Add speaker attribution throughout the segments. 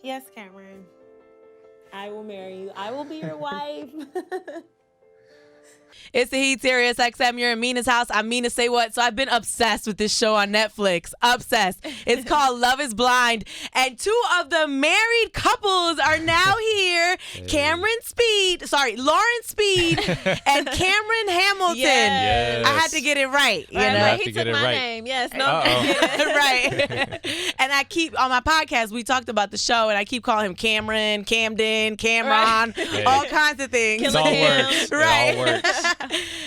Speaker 1: Yes, Cameron. I will marry you. I will be your wife.
Speaker 2: It's the Heat, SIRIUSXM. You're in Mina's house. I'm Mina SayWhat. So I've been obsessed with this show on Netflix. Obsessed. It's called Love is Blind. And two of the married couples are now here. Lauren Speed and Cameron Hamilton.
Speaker 1: Yes.
Speaker 2: I had to get it right. You know?
Speaker 1: He took my name. Yes. No.
Speaker 2: Right. And I keep, on my podcast, we talked about the show, and I keep calling him Cameron, Camden, Cameron, all kinds of things.
Speaker 3: It all works.
Speaker 2: Right.
Speaker 3: It all works.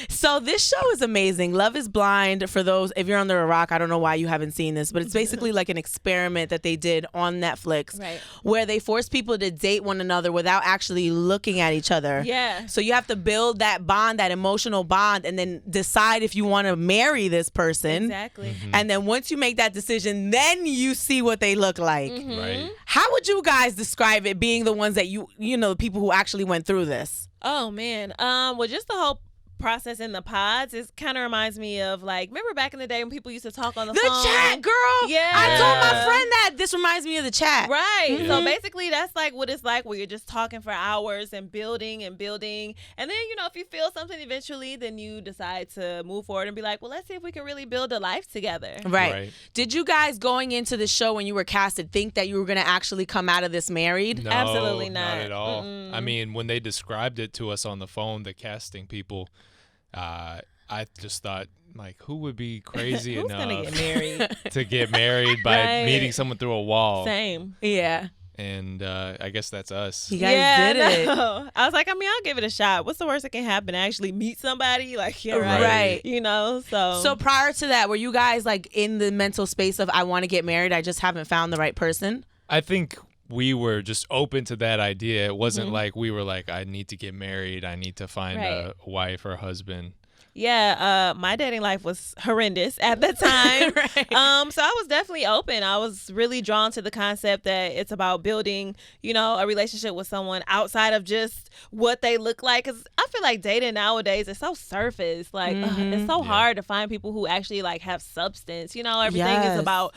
Speaker 2: So this show is amazing. Love is Blind, for those, if you're under a rock, I don't know why you haven't seen this, but it's basically like an experiment that they did on Netflix, where they force people to date one another without actually looking at each other.
Speaker 1: Yeah.
Speaker 2: So you have to build that bond, that emotional bond, and then decide if you want to marry this person.
Speaker 1: Exactly.
Speaker 2: And then once you make that decision, then you see what they look like.
Speaker 3: Right.
Speaker 2: How would you guys describe it, being the ones that you know, the people who actually went through this?
Speaker 1: Oh man. Well, just the whole process in the pods, it kind of reminds me of, like, remember back in the day when people used to talk on the phone?
Speaker 2: The chat, girl.
Speaker 1: Yeah.
Speaker 2: I told my friend that this reminds me of the chat.
Speaker 1: Right. So basically that's like what it's like, where you're just talking for hours and building. And then, you know, if you feel something eventually, then you decide to move forward and be like, well, let's see if we can really build a life together.
Speaker 2: Right. Did you guys, going into the show when you were casted, think that you were going to actually come out of this married?
Speaker 3: No,
Speaker 1: Absolutely not.
Speaker 3: at all. I mean, when they described it to us on the phone, the casting people, I just thought, like, who would be crazy
Speaker 1: enough gonna get married?
Speaker 3: to get married by meeting someone through a wall?
Speaker 1: Same.
Speaker 2: Yeah.
Speaker 3: And I guess that's us.
Speaker 2: You guys did it.
Speaker 1: I was like, I mean, I'll give it a shot. What's the worst that can happen? To actually meet somebody? Like, yeah,
Speaker 2: right.
Speaker 1: You know,
Speaker 2: So prior to that, were you guys, like, in the mental space of, I want to get married, I just haven't found the right person?
Speaker 3: I think we were just open to that idea. It wasn't like we were like, I need to get married, I need to find a wife or husband.
Speaker 1: Yeah, my dating life was horrendous at the time. So I was definitely open. I was really drawn to the concept that it's about building, you know, a relationship with someone outside of just what they look like. Because I feel like dating nowadays is so surface. Like, it's so hard to find people who actually, like, have substance. You know, everything is about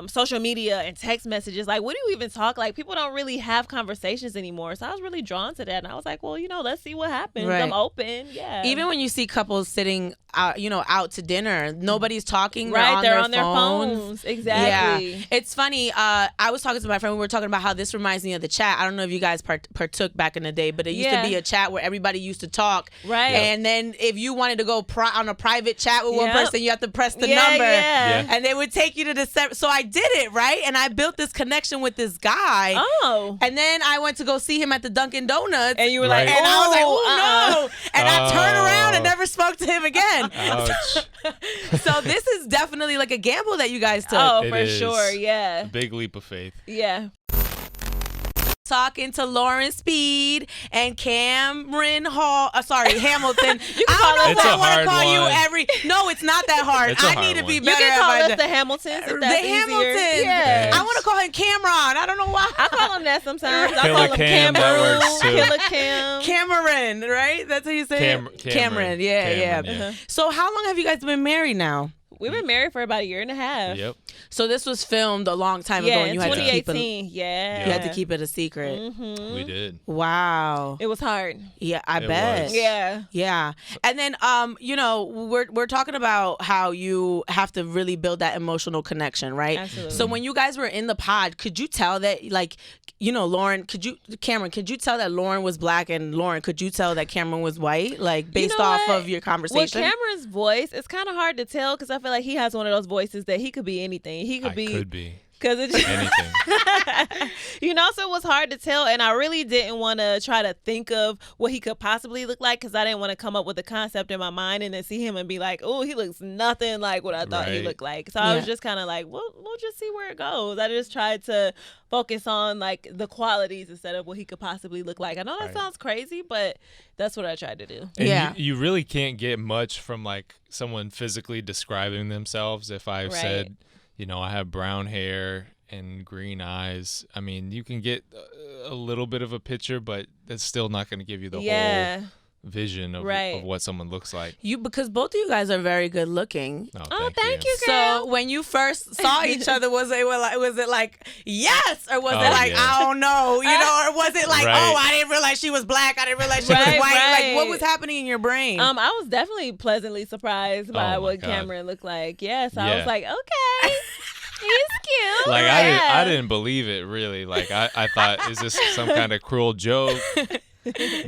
Speaker 1: social media and text messages. Like, what do you even talk? Like, people don't really have conversations anymore. So I was really drawn to that. And I was like, well, you know, let's see what happens. I'm open. Yeah.
Speaker 2: Even when you see couples sitting out, you know, out to dinner, nobody's talking.
Speaker 1: They're on their phones. Exactly.
Speaker 2: Yeah. It's funny. I was talking to my friend. We were talking about how this reminds me of the chat. I don't know if you guys partook back in the day, but it used to be a chat where everybody used to talk.
Speaker 1: Right.
Speaker 2: And then if you wanted to go on a private chat with one person, you have to press the number. And they would take you to the separate. So I did it, right? And I built this connection with this guy.
Speaker 1: Oh.
Speaker 2: And then I went to go see him at the Dunkin' Donuts.
Speaker 1: And you were like,
Speaker 2: and I was like, oh, no. And I turned around and never spoke to him again.
Speaker 3: Ouch.
Speaker 2: So this is definitely like a gamble that you guys took.
Speaker 1: Oh,
Speaker 3: It
Speaker 1: for
Speaker 3: is
Speaker 1: sure. Yeah.
Speaker 3: a big leap of faith.
Speaker 1: Yeah.
Speaker 2: Talking to Lauren Speed and Cameron Hamilton.
Speaker 1: You can call
Speaker 2: I don't know
Speaker 3: It's
Speaker 2: if I
Speaker 3: a
Speaker 2: want to
Speaker 3: hard
Speaker 2: call you
Speaker 3: one.
Speaker 2: No, it's not that hard.
Speaker 3: It's a
Speaker 2: I
Speaker 3: hard
Speaker 2: need to be
Speaker 3: one.
Speaker 2: better.
Speaker 1: You can call
Speaker 2: at
Speaker 1: us
Speaker 2: my
Speaker 1: the Hamiltons if
Speaker 2: the
Speaker 1: that's easier.
Speaker 2: Hamiltons.
Speaker 1: Yeah.
Speaker 2: I want to call him Cameron. I don't know why.
Speaker 1: I call him that sometimes. I
Speaker 3: Killer
Speaker 1: call him
Speaker 3: Cam, that
Speaker 1: Cameroon.
Speaker 3: works too.
Speaker 1: Killer Cam.
Speaker 2: Cameron, right? That's how you say it?
Speaker 3: Cameron.
Speaker 2: Yeah. So how long have you guys been married now?
Speaker 1: We've been married for about a year and a half.
Speaker 3: Yep.
Speaker 2: So this was filmed a long time ago, and
Speaker 1: in
Speaker 2: you had to keep
Speaker 1: 2018.
Speaker 2: you had to keep it a secret.
Speaker 3: We did.
Speaker 2: Wow.
Speaker 1: It was hard.
Speaker 2: Yeah, I
Speaker 3: It
Speaker 2: bet.
Speaker 3: was.
Speaker 1: Yeah.
Speaker 2: Yeah. And then you know, we're talking about how you have to really build that emotional connection, right?
Speaker 1: Absolutely.
Speaker 2: So when you guys were in the pod, could you tell that, like, you know, Cameron, could you tell that Lauren was black, and Lauren, could you tell that Cameron was white, like, based off of your conversation?
Speaker 1: With Cameron's voice, it's kind of hard to tell, because I feel like he has one of those voices that he could be anything. He could be. Because it's
Speaker 3: Anything.
Speaker 1: you know, so it was hard to tell, and I really didn't want to try to think of what he could possibly look like, because I didn't want to come up with a concept in my mind and then see him and be like, oh, he looks nothing like what I thought he looked like. So I was just kind of like, well, we'll just see where it goes. I just tried to focus on, like, the qualities instead of what he could possibly look like. I know that sounds crazy, but that's what I tried to do.
Speaker 3: And you really can't get much from, like, someone physically describing themselves. If I said, you know, I have brown hair and green eyes, I mean, you can get a little bit of a picture, but that's still not going to give you the vision of what someone looks like.
Speaker 2: Because both of you guys are very good looking.
Speaker 1: Oh, thank you, girl.
Speaker 2: So when you first saw each other, was it like yes, or was it like I don't know, you know, or was it like oh, I didn't realize she was black, I didn't realize she was white. Like what was happening in your brain?
Speaker 1: I was definitely pleasantly surprised by what Cameron looked like. Yes, I was like, okay. He's cute.
Speaker 3: Like I didn't believe it really. Like I thought, is this some kind of cruel joke?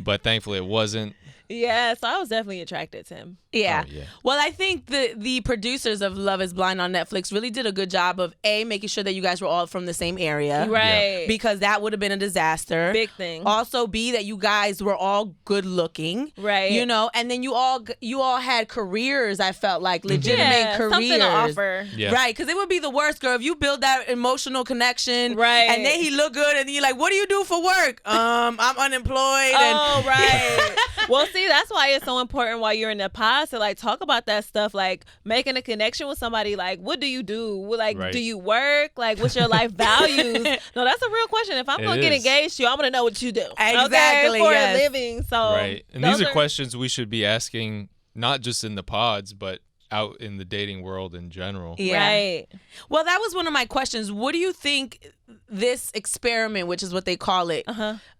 Speaker 3: But thankfully it wasn't.
Speaker 1: Yeah, so I was definitely attracted to him.
Speaker 2: Yeah.
Speaker 3: Oh, yeah.
Speaker 2: Well, I think the producers of Love is Blind on Netflix really did a good job of making sure that you guys were all from the same area.
Speaker 1: Right.
Speaker 2: Yeah. Because that would have been a disaster.
Speaker 1: Big thing.
Speaker 2: Also, B, that you guys were all good looking.
Speaker 1: Right.
Speaker 2: You know, and then you all had careers, I felt like, legitimate careers.
Speaker 1: Something to offer.
Speaker 3: Yeah.
Speaker 2: Right, because it would be the worst, girl, if you build that emotional connection.
Speaker 1: Right.
Speaker 2: And then he look good and you're like, what do you do for work? I'm unemployed.
Speaker 1: Right. Well, see, that's why it's so important while you're in the pod to like talk about that stuff, like making a connection with somebody. Like, what do you do? Like, do you work? Like, what's your life values? No, that's a real question. If I'm gonna get engaged to you, I'm gonna know what you do.
Speaker 2: Exactly.
Speaker 1: For a living. So
Speaker 3: and these are questions we should be asking, not just in the pods, but out in the dating world in general.
Speaker 2: Yeah.
Speaker 1: Right.
Speaker 2: Well, that was one of my questions. What do you think this experiment, which is what they call it,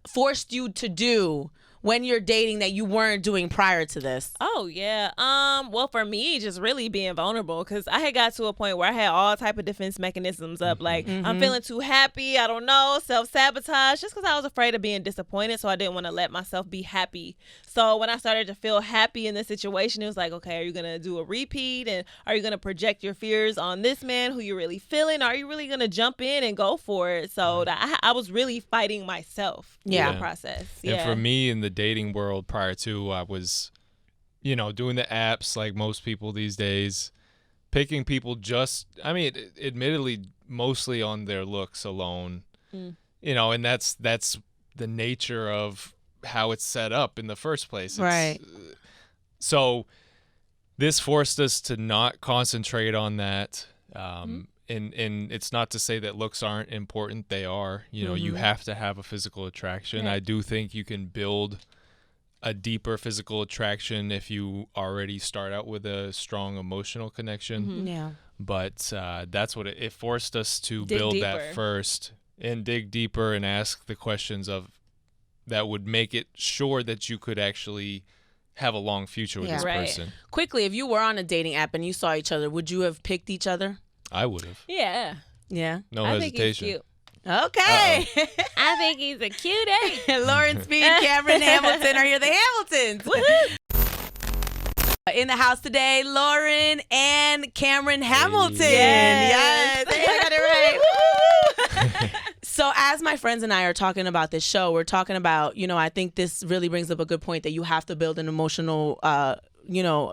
Speaker 2: forced you to do when you're dating that you weren't doing prior to this?
Speaker 1: Oh, yeah. Well, for me, just really being vulnerable, because I had got to a point where I had all type of defense mechanisms up. Like, I'm feeling too happy. I don't know. Self-sabotage, just because I was afraid of being disappointed. So I didn't want to let myself be happy. So when I started to feel happy in this situation, it was like, okay, are you going to do a repeat? And are you going to project your fears on this man who you're really feeling? Are you really going to jump in and go for it? So I was really fighting myself in the process.
Speaker 3: And for me in the dating world prior to, I was, doing the apps like most people these days, picking people admittedly mostly on their looks alone, and that's the nature of how it's set up in the first place.
Speaker 2: Right.
Speaker 3: So this forced us to not concentrate on that. And it's not to say that looks aren't important. They are. You have to have a physical attraction. I do think you can build a deeper physical attraction if you already start out with a strong emotional connection.
Speaker 2: Yeah.
Speaker 3: But that's what it forced us to
Speaker 1: dig
Speaker 3: build
Speaker 1: deeper.
Speaker 3: that first and dig deeper and ask the questions that would make it sure that you could actually have a long future with this person.
Speaker 2: Quickly, if you were on a dating app and you saw each other, would you have picked each other?
Speaker 3: I would have.
Speaker 1: Yeah.
Speaker 2: Yeah.
Speaker 3: No
Speaker 1: I
Speaker 3: hesitation.
Speaker 1: think he's cute.
Speaker 2: Okay.
Speaker 1: I think he's a cutie.
Speaker 2: Lauren Speed, Cameron Hamilton are here. The Hamiltons.
Speaker 1: Woohoo.
Speaker 2: In the house today, Lauren and Cameron Hamilton.
Speaker 1: Yes.
Speaker 2: I got it right. So as my friends and I are talking about this show, we're talking about, I think this really brings up a good point that you have to build an emotional,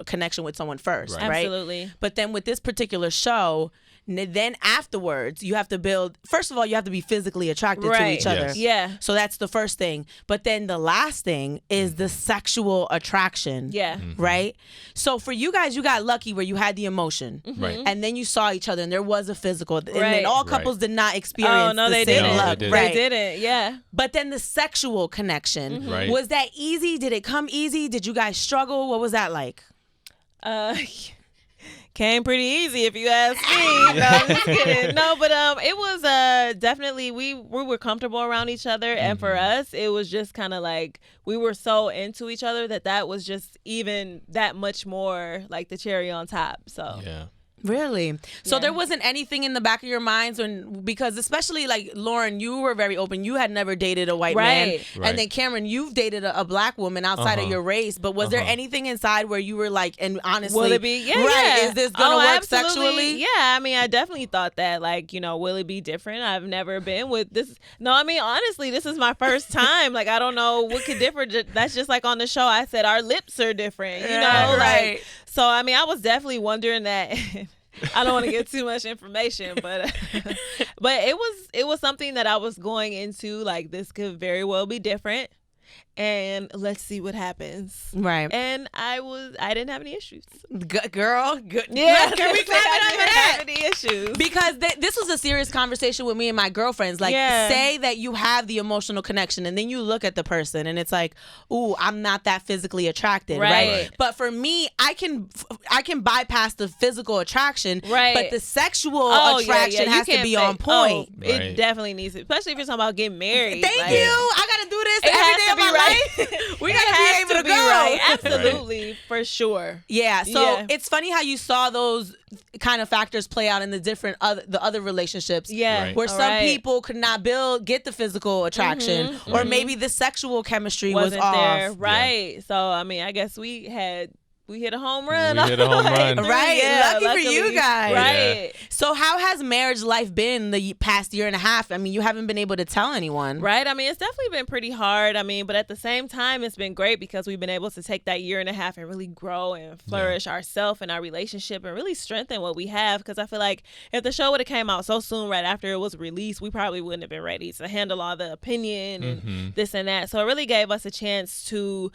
Speaker 2: connection with someone first, right?
Speaker 1: Absolutely.
Speaker 2: But then with this particular show, then afterwards, you have to build, first of all, you have to be physically attracted to each other.
Speaker 3: Yes.
Speaker 1: Yeah.
Speaker 2: So that's the first thing. But then the last thing is the sexual attraction.
Speaker 1: Yeah.
Speaker 2: Right? So for you guys, you got lucky where you had the emotion.
Speaker 3: Right.
Speaker 2: And then you saw each other and there was a physical. And then all couples did not experience
Speaker 1: no,
Speaker 2: the
Speaker 1: they
Speaker 2: same
Speaker 1: didn't.
Speaker 2: love.
Speaker 3: They
Speaker 2: Right.
Speaker 1: They didn't. Yeah.
Speaker 2: But then the sexual connection,
Speaker 3: Right.
Speaker 2: was that easy? Did it come easy? Did you guys struggle? What was that like?
Speaker 1: Came pretty easy if you ask me. No, I'm just kidding. No, but it was definitely we were comfortable around each other, and for us it was just kind of like we were so into each other that was just even that much more like the cherry on top. So
Speaker 3: Yeah.
Speaker 2: Really? So
Speaker 1: Yeah.
Speaker 2: there wasn't anything in the back of your minds because especially like Lauren, you were very open. You had never dated a white man.
Speaker 3: Right.
Speaker 2: And then Cameron, you've dated a black woman outside of your race. But was there anything inside where you were like, and honestly,
Speaker 1: will it be? Yeah,
Speaker 2: right?
Speaker 1: yeah.
Speaker 2: Is this gonna work
Speaker 1: absolutely.
Speaker 2: sexually?
Speaker 1: Yeah, I mean, I definitely thought that. Like, will it be different? I've never been with this. No, I mean, honestly, this is my first time. Like, I don't know what could differ. That's just like on the show. I said our lips are different. You know,
Speaker 2: right?
Speaker 1: Like, so I mean, I was definitely wondering that. I don't want to give too much information, but it was something that I was going into like this could very well be different. and let's see what happens.
Speaker 2: Right.
Speaker 1: And I didn't have any issues.
Speaker 2: Girl, good.
Speaker 1: Yeah,
Speaker 2: Can we clap it up for
Speaker 1: I didn't
Speaker 2: that?
Speaker 1: have any issues.
Speaker 2: Because this was a serious conversation with me and my girlfriends. Like, say that you have the emotional connection, and then you look at the person, and it's like, ooh, I'm not that physically attracted, right? But for me, I can bypass the physical attraction,
Speaker 1: right?
Speaker 2: But the sexual attraction has to be on point.
Speaker 1: It definitely needs it, especially if you're talking about getting married.
Speaker 2: Thank you. I gotta do this every day of my life. We gotta be able to go.
Speaker 1: Right. Absolutely, for sure.
Speaker 2: Yeah. So it's funny how you saw those kind of factors play out in the other relationships.
Speaker 1: Yeah.
Speaker 2: Where some people could not get the physical attraction, or maybe the sexual chemistry
Speaker 1: wasn't
Speaker 2: was
Speaker 1: there.
Speaker 2: off.
Speaker 1: Right. So I mean, I guess we hit a home run.
Speaker 3: We hit a home run.
Speaker 2: Right.
Speaker 1: Yeah,
Speaker 2: luckily for you guys.
Speaker 1: Right.
Speaker 2: So how has marriage life been the past year and a half? I mean, you haven't been able to tell anyone.
Speaker 1: Right. I mean, it's definitely been pretty hard. I mean, but at the same time, it's been great because we've been able to take that year and a half and really grow and flourish ourselves and our relationship and really strengthen what we have. Because I feel like if the show would have came out so soon right after it was released, we probably wouldn't have been ready to handle all the opinion and this and that. So it really gave us a chance to,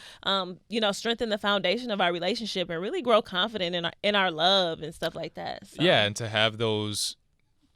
Speaker 1: strengthen the foundation of our relationship and really grow confident in our love and stuff like that. So.
Speaker 3: Yeah, and to have those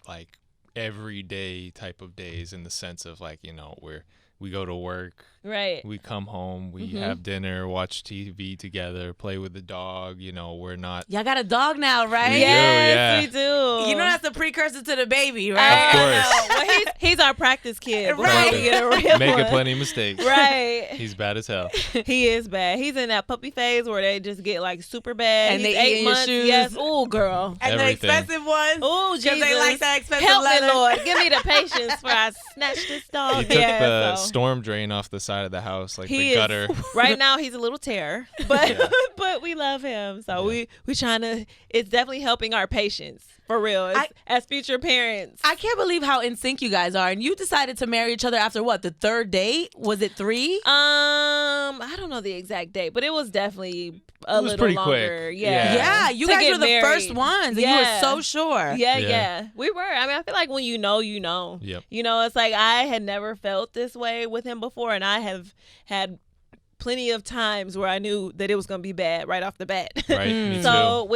Speaker 3: like everyday type of days in the sense of like, where we go to work,
Speaker 1: right?
Speaker 3: We come home, we have dinner, watch TV together, play with the dog. We're not.
Speaker 2: Y'all got a dog now, right?
Speaker 1: Yes, we do.
Speaker 2: You know that's the precursor to the baby, right?
Speaker 3: Of course.
Speaker 1: Well, he's our practice kid.
Speaker 2: Right.
Speaker 1: We get a real
Speaker 3: Making
Speaker 1: one.
Speaker 3: plenty of mistakes.
Speaker 1: Right.
Speaker 3: He's bad as hell.
Speaker 1: He is bad. He's in that puppy phase where they just get like super bad.
Speaker 2: And
Speaker 1: he's
Speaker 2: they eat
Speaker 1: 8
Speaker 2: in your
Speaker 1: months.
Speaker 2: shoes.
Speaker 1: Yes. Ooh, girl.
Speaker 2: And
Speaker 3: Everything.
Speaker 2: the expensive ones.
Speaker 1: Ooh, Jesus.
Speaker 2: Because they like that expensive
Speaker 1: Help
Speaker 2: leather.
Speaker 1: me, Lord. Give me the patience for I snatch this dog.
Speaker 3: He took the storm drain off the side of the house, like the gutter.
Speaker 1: Right now, he's a little terror, but we love him. So we trying to. It's definitely helping our patience for real as future parents.
Speaker 2: I can't believe how in sync you guys are. And you decided to marry each other after what? The third date? Was it 3?
Speaker 1: I don't know the exact date, but it was definitely a little
Speaker 3: pretty
Speaker 1: longer.
Speaker 3: quick.
Speaker 2: Yeah, you
Speaker 1: To
Speaker 2: guys
Speaker 1: get
Speaker 2: were the
Speaker 1: married.
Speaker 2: first ones, and you were so sure.
Speaker 1: Yeah. We were. I mean, I feel like when you know, you know.
Speaker 3: Yep.
Speaker 1: It's like I had never felt this way with him before, and I have had plenty of times where I knew that it was gonna be bad right off the bat.
Speaker 3: Right. Me
Speaker 1: So
Speaker 3: too.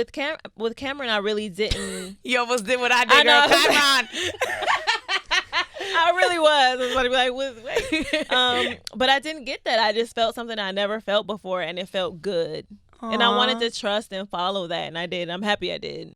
Speaker 1: with Cameron, I really didn't.
Speaker 2: You almost did what I did,
Speaker 1: know.
Speaker 2: girl. Cameron.
Speaker 1: I really was. I was about to be like, wait. But I didn't get that. I just felt something I never felt before, and it felt good.
Speaker 2: Aww.
Speaker 1: And I wanted to trust and follow that, and I did. I'm happy I did.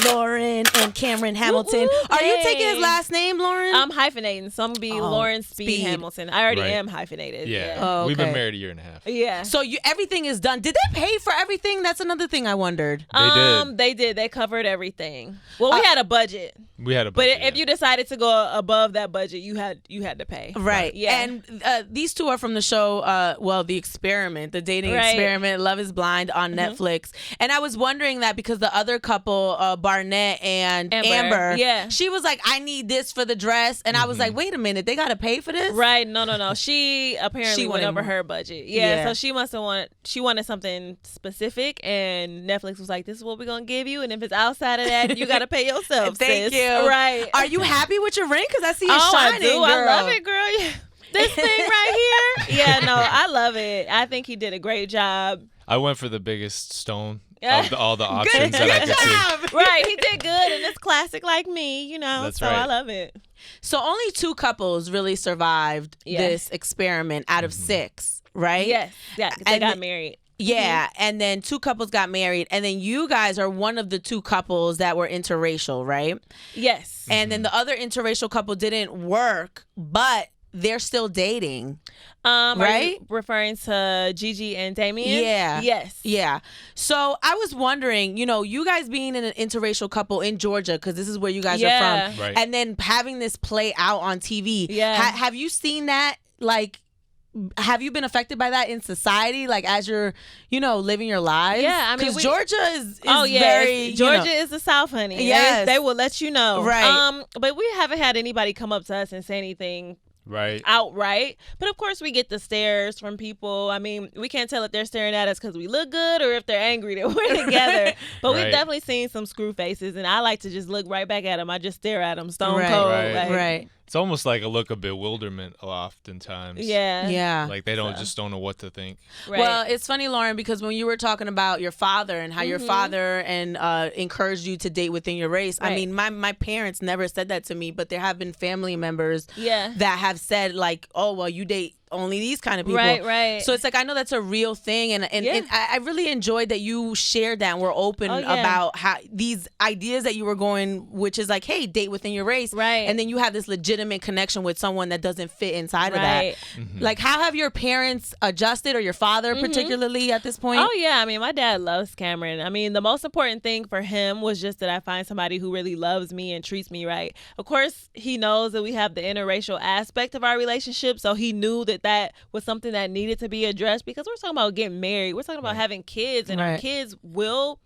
Speaker 2: Lauren and Cameron Hamilton. Are you taking his last name, Lauren?
Speaker 1: I'm hyphenating, so I'm gonna be Lauren Speed Hamilton. I already am hyphenated.
Speaker 3: Yeah.
Speaker 2: Oh,
Speaker 3: We've been
Speaker 2: okay.
Speaker 3: married a year and a half.
Speaker 1: Yeah.
Speaker 2: So everything is done. Did they pay for everything? That's another thing I wondered.
Speaker 1: They did. They covered everything. Well, we had a budget.
Speaker 3: We had a
Speaker 1: But
Speaker 3: budget,
Speaker 1: if you decided to go above that budget, you had to pay.
Speaker 2: Right.
Speaker 1: Yeah.
Speaker 2: And these two are from the show, The Experiment, the dating experiment, Love is Blind on Netflix. And I was wondering that because the other couple, Barnett and Amber, she was like, I need this for the dress. And I was like, wait a minute, they got to pay for this?
Speaker 1: Right. No. She apparently went over her budget. Yeah. So she must have wanted something specific. And Netflix was like, this is what we're going to give you. And if it's outside of that, you got to pay yourself.
Speaker 2: Thank
Speaker 1: sis.
Speaker 2: you.
Speaker 1: Right.
Speaker 2: Are you happy with your ring? Because I see it shining,
Speaker 1: I do.
Speaker 2: girl.
Speaker 1: I love it, girl. Yeah. This thing right here. Yeah, no, I love it. I think he did a great job.
Speaker 3: I went for the biggest stone of all the options that I could see.
Speaker 1: Right, he did good, and it's classic like me,
Speaker 3: That's
Speaker 1: so
Speaker 3: right.
Speaker 1: I love it.
Speaker 2: So only 2 couples really survived this experiment out of 6, right?
Speaker 1: Yes, yeah, 'cause they got married.
Speaker 2: Yeah, and then 2 couples got married, and then you guys are one of the 2 couples that were interracial, right?
Speaker 1: Yes.
Speaker 2: And then the other interracial couple didn't work, but they're still dating.
Speaker 1: Right?
Speaker 2: Right?
Speaker 1: Are you referring to Gigi and Damien?
Speaker 2: Yeah.
Speaker 1: Yes.
Speaker 2: Yeah. So I was wondering, you guys being in an interracial couple in Georgia, because this is where you guys are from,
Speaker 3: Right.
Speaker 2: and then having this play out on TV.
Speaker 1: Yeah.
Speaker 2: Have you seen that? Like, have you been affected by that in society, like as you're, living your lives?
Speaker 1: Yeah, I mean,
Speaker 2: because Georgia is
Speaker 1: Georgia
Speaker 2: very,
Speaker 1: is the South, honey.
Speaker 2: Yes.
Speaker 1: They will let you know.
Speaker 2: Right.
Speaker 1: But we haven't had anybody come up to us and say anything
Speaker 3: Right.
Speaker 1: outright. But of course, we get the stares from people. I mean, we can't tell if they're staring at us because we look good or if they're angry that we're together. But we've definitely seen some screw faces, and I like to just look right back at them. I just stare at them stone cold.
Speaker 2: Right.
Speaker 3: It's almost like a look of bewilderment oftentimes.
Speaker 2: Yeah.
Speaker 3: Like they just don't know what to think.
Speaker 1: Right.
Speaker 2: Well, it's funny, Lauren, because when you were talking about your father and how your father encouraged you to date within your race, I mean, my parents never said that to me, but there have been family members that have said like, oh, well, you date only these kind of people.
Speaker 1: Right.
Speaker 2: So it's like, I know that's a real thing. And I really enjoyed that you shared that and were open about how these ideas that you were going, which is like, hey, date within your race.
Speaker 1: Right.
Speaker 2: And then you have this legitimate connection with someone that doesn't fit inside of that. Like, how have your parents adjusted, or your father particularly at this point?
Speaker 1: Oh, yeah. I mean, my dad loves Cameron. I mean, the most important thing for him was just that I find somebody who really loves me and treats me right. Of course, he knows that we have the interracial aspect of our relationship, so he knew that was something that needed to be addressed, because we're talking about getting married. We're talking about having kids, and our kids will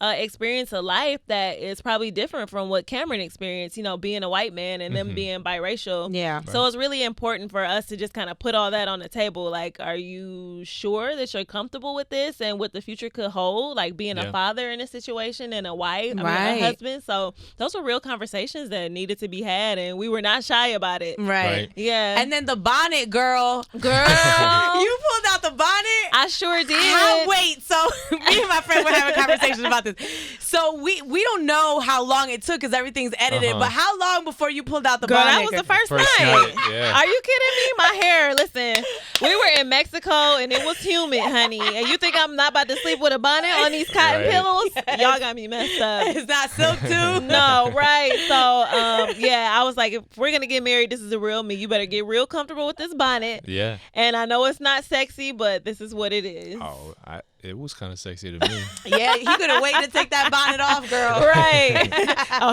Speaker 1: experience a life that is probably different from what Cameron experienced, being a white man and them being biracial.
Speaker 2: Yeah.
Speaker 1: So it's really important for us to just kind of put all that on the table. Like, are you sure that you're comfortable with this and what the future could hold? Like being a father in a situation and a wife, a husband. So those were real conversations that needed to be had, and we were not shy about it.
Speaker 2: Right.
Speaker 1: Yeah.
Speaker 2: And then the bonnet, girl. You pulled out the bonnet?
Speaker 1: I sure did.
Speaker 2: Wait, so me and my friend were having conversations about this. So we don't know how long it took because everything's edited, but how long before you pulled out the bonnet?
Speaker 1: That was the first night.
Speaker 3: Yeah.
Speaker 1: Are you kidding me? My hair, listen, we were in Mexico and it was humid, honey. And you think I'm not about to sleep with a bonnet on these cotton pillows? Y'all got me messed up.
Speaker 2: It's not silk too?
Speaker 1: No, right. So, I was like, if we're going to get married, this is the real me. You better get real comfortable with this bonnet.
Speaker 3: Yeah.
Speaker 1: And I know it's not sexy, but this is what it is.
Speaker 3: Oh, it was kind of sexy to me.
Speaker 2: Yeah, he couldn't wait to take that bonnet off, girl.
Speaker 1: Right.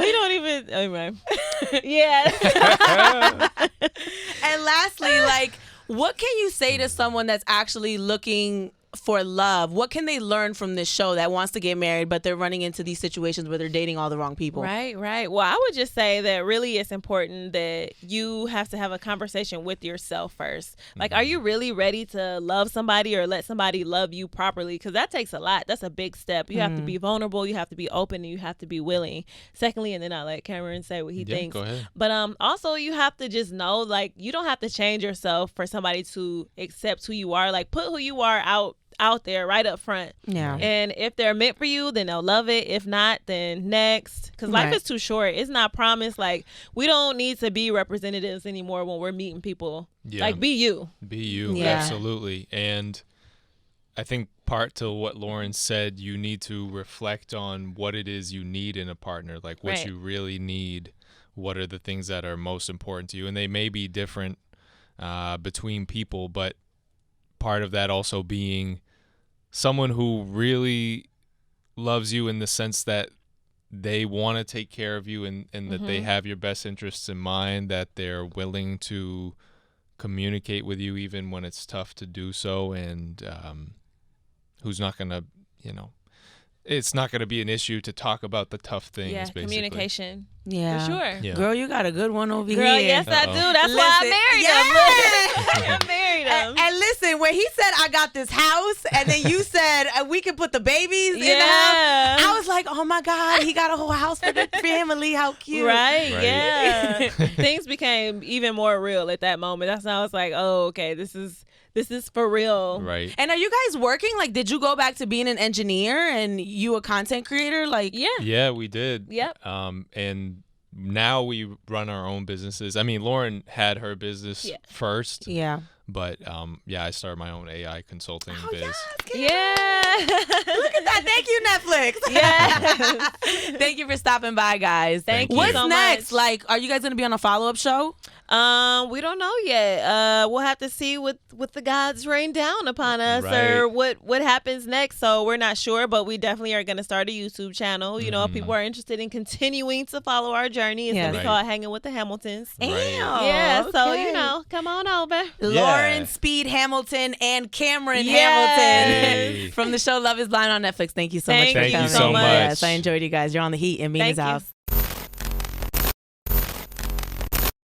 Speaker 1: He don't even. Anyway. Yes.
Speaker 2: And lastly, like, what can you say to someone that's actually looking for love? What can they learn from this show that wants to get married, but they're running into these situations where they're dating all the wrong people?
Speaker 1: Right. Well, I would just say that really it's important that you have to have a conversation with yourself first. Like, are you really ready to love somebody or let somebody love you properly? Because that takes a lot. That's a big step. You have to be vulnerable. You have to be open, and you have to be willing. Secondly, and then I'll let Cameron say what he thinks.
Speaker 3: Go ahead.
Speaker 1: But also you have to just know, like, you don't have to change yourself for somebody to accept who you are. Like, put who you are out there right up front.
Speaker 2: Yeah.
Speaker 1: And if they're meant for you, then they'll love it. If not, then next. Because life is too short. It's not promised. Like, we don't need to be representatives anymore when we're meeting people.
Speaker 3: Yeah.
Speaker 1: Like, be you.
Speaker 3: Be you.
Speaker 2: Yeah.
Speaker 3: Absolutely. And I think part to what Lauren said, you need to reflect on what it is you need in a partner, like what you really need. What are the things that are most important to you? And they may be different between people, but part of that also being someone who really loves you in the sense that they want to take care of you and that they have your best interests in mind, that they're willing to communicate with you even when it's tough to do so, and who's not going to, it's not going to be an issue to talk about the tough things, basically.
Speaker 1: Communication.
Speaker 2: Yeah.
Speaker 1: For sure.
Speaker 3: Yeah.
Speaker 2: Girl, you got a good one over here.
Speaker 1: Girl, yes, I do. That's why I married him. I married him.
Speaker 2: And listen, when he said, I got this house, and then you said, we can put the babies in the house, I was like, oh my God, he got a whole house for the family. How cute.
Speaker 1: Right. Yeah. Things became even more real at that moment. That's when I was like, oh, okay, this is for real.
Speaker 3: Right.
Speaker 2: And are you guys working? Like, did you go back to being an engineer and you a content creator? Like,
Speaker 3: Yeah, we did.
Speaker 1: Yep.
Speaker 3: And now we run our own businesses. I mean, Lauren had her business first.
Speaker 2: Yeah.
Speaker 3: But I started my own AI consulting biz.
Speaker 1: Yeah.
Speaker 2: Look at that. Thank you, Netflix.
Speaker 1: Yeah.
Speaker 2: Thank you for stopping by, guys.
Speaker 3: Thank you.
Speaker 2: What's
Speaker 1: so
Speaker 2: next?
Speaker 1: much.
Speaker 2: Like, are you guys going to be on a follow-up show?
Speaker 1: We don't know yet. We'll have to see what the gods rain down upon us or what happens next. So we're not sure, but we definitely are going to start a YouTube channel. You know, if people are interested in continuing to follow our journey, it's going to be called Hanging with the Hamiltons.
Speaker 3: Right.
Speaker 1: Yeah, so, come on over.
Speaker 2: Lauren Speed Hamilton and Cameron
Speaker 1: Yes.
Speaker 2: Hamilton from the show Love is Blind on Netflix. Thank you so much for
Speaker 1: Thank
Speaker 2: coming.
Speaker 1: you so much.
Speaker 2: Yes, I enjoyed you guys. You're on The Heat in Mina's
Speaker 1: Thank you.
Speaker 2: house.